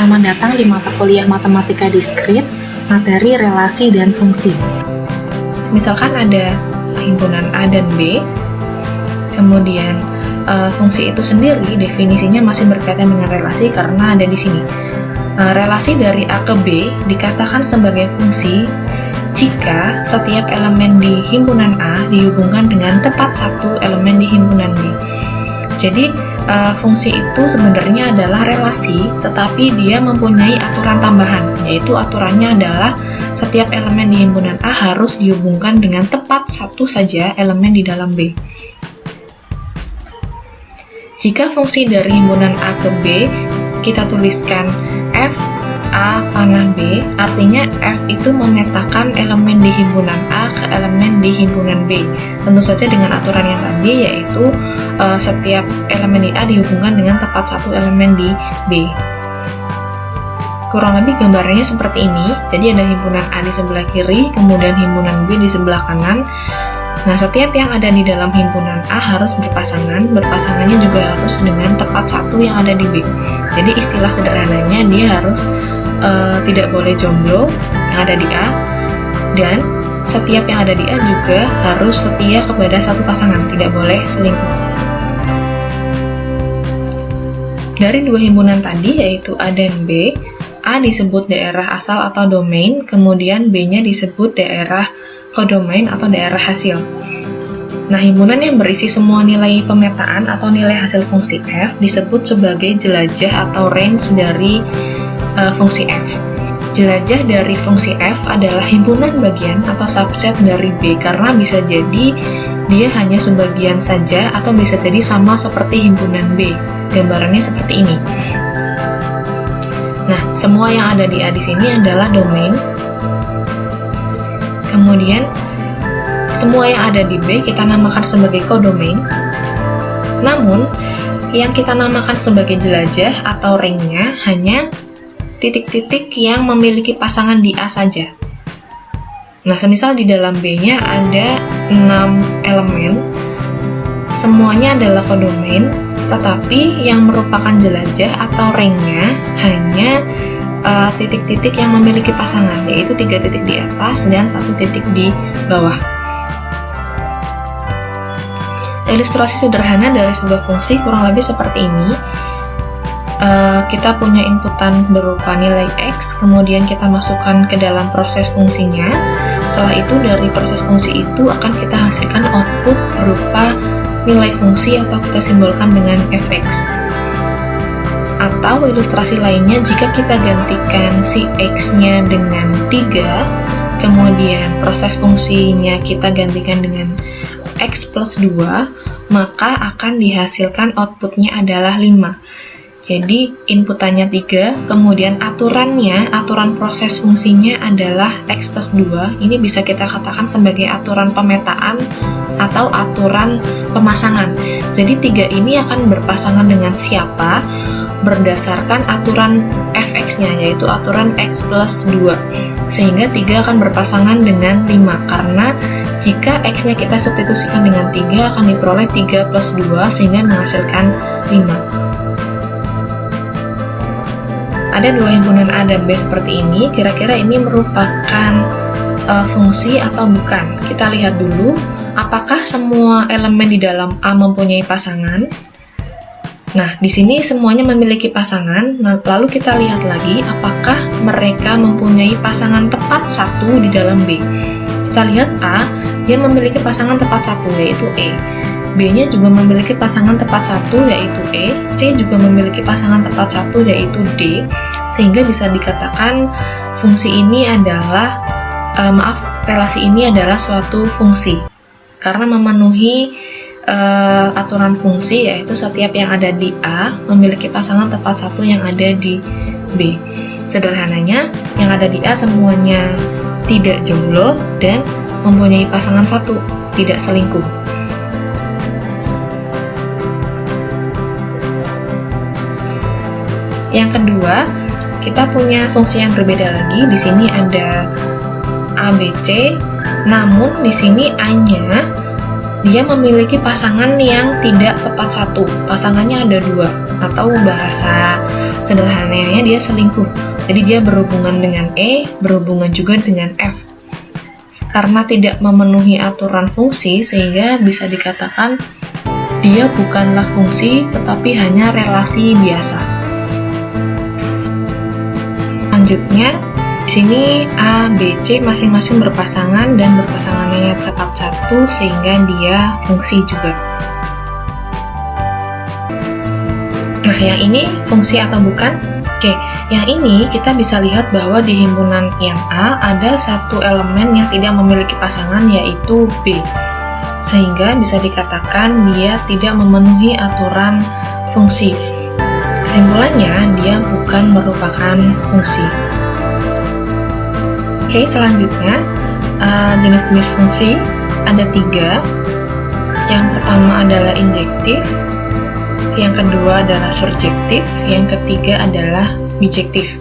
Selamat datang di mata kuliah Matematika Diskrit, materi relasi dan fungsi. Misalkan ada himpunan A dan B, kemudian fungsi itu sendiri definisinya masih berkaitan dengan relasi karena ada di sini. Relasi dari A ke B dikatakan sebagai fungsi jika setiap elemen di himpunan A dihubungkan dengan tepat satu elemen di himpunan B. Jadi, fungsi itu sebenarnya adalah relasi, tetapi dia mempunyai aturan tambahan, yaitu aturannya adalah setiap elemen di himpunan A harus dihubungkan dengan tepat satu saja elemen di dalam B. Jika fungsi dari himpunan A ke B, kita tuliskan F A panah B, artinya F itu memetakan elemen di himpunan A ke elemen di himpunan B. Tentu saja dengan aturan yang tadi, yaitu setiap elemen di A dihubungkan dengan tepat satu elemen di B. Kurang lebih gambarnya seperti ini. Jadi ada himpunan A di sebelah kiri, kemudian himpunan B di sebelah kanan. Nah, setiap yang ada di dalam himpunan A harus berpasangan, berpasangannya juga harus dengan tepat satu yang ada di B. Jadi istilah sederhananya dia harus tidak boleh jomblo yang ada di A, dan setiap yang ada di A juga harus setia kepada satu pasangan, tidak boleh selingkuh. Dari dua himpunan tadi, yaitu A dan B, A disebut daerah asal atau domain, kemudian B-nya disebut daerah kodomain atau daerah hasil. Nah, himpunan yang berisi semua nilai pemetaan atau nilai hasil fungsi f disebut sebagai jelajah atau range dari fungsi f. Jelajah dari fungsi f adalah himpunan bagian atau subset dari B, karena bisa jadi dia hanya sebagian saja atau bisa jadi sama seperti himpunan B. Gambarannya seperti ini. Nah, semua yang ada di A di sini adalah domain. Kemudian semua yang ada di B kita namakan sebagai kodomain. Namun, yang kita namakan sebagai jelajah atau ring-nya hanya titik-titik yang memiliki pasangan di A saja. Nah, semisal di dalam B-nya ada 6 elemen, semuanya adalah kodomain, tetapi yang merupakan jelajah atau ring-nya hanya titik-titik yang memiliki pasangan, yaitu 3 titik di atas dan 1 titik di bawah. Ilustrasi sederhana dari sebuah fungsi kurang lebih seperti ini. Kita punya inputan berupa nilai X, kemudian kita masukkan ke dalam proses fungsinya. Setelah itu, dari proses fungsi itu akan kita hasilkan output berupa nilai fungsi atau kita simbolkan dengan fx. Atau ilustrasi lainnya, jika kita gantikan si X-nya dengan 3, kemudian proses fungsinya kita gantikan dengan X plus 2, maka akan dihasilkan outputnya adalah 5. Jadi, inputannya 3, kemudian aturan proses fungsinya adalah X plus 2. Ini bisa kita katakan sebagai aturan pemetaan atau aturan pemasangan. Jadi, 3 ini akan berpasangan dengan siapa? Berdasarkan aturan fx-nya, yaitu aturan X plus 2. Sehingga 3 akan berpasangan dengan 5, karena jika X-nya kita substitusikan dengan 3, akan diperoleh 3 plus 2, sehingga menghasilkan 5. Ada dua himpunan A dan B seperti ini, kira-kira ini merupakan fungsi atau bukan? Kita lihat dulu, apakah semua elemen di dalam A mempunyai pasangan? Nah, di sini semuanya memiliki pasangan. Nah, lalu kita lihat lagi, apakah mereka mempunyai pasangan tepat satu di dalam B? Kita lihat A, dia memiliki pasangan tepat satu, yaitu E. B-nya juga memiliki pasangan tepat satu, yaitu E. C juga memiliki pasangan tepat satu, yaitu D. Sehingga bisa dikatakan fungsi ini adalah, relasi ini adalah suatu fungsi. Karena memenuhi aturan fungsi, yaitu setiap yang ada di A memiliki pasangan tepat satu yang ada di B. Sederhananya, yang ada di A semuanya tidak jomblo dan mempunyai pasangan satu, tidak selingkuh. Yang kedua, kita punya fungsi yang berbeda lagi. Di sini ada ABC, namun di sini A-nya dia memiliki pasangan yang tidak tepat satu. Pasangannya ada 2, atau bahasa sederhananya dia selingkuh. Jadi dia berhubungan dengan E, berhubungan juga dengan F. Karena tidak memenuhi aturan fungsi, sehingga bisa dikatakan dia bukanlah fungsi, tetapi hanya relasi biasa. Selanjutnya, di sini A, B, C masing-masing berpasangan dan berpasangannya tetap satu, sehingga dia fungsi juga. Nah, yang ini fungsi atau bukan? Oke, yang ini kita bisa lihat bahwa di himpunan yang A ada satu elemen yang tidak memiliki pasangan, yaitu B. Sehingga bisa dikatakan dia tidak memenuhi aturan fungsi. Kesimpulannya, dia bukan merupakan fungsi. Oke, selanjutnya jenis-jenis fungsi ada 3. Yang pertama adalah injektif, yang kedua adalah surjektif, yang ketiga adalah bijektif.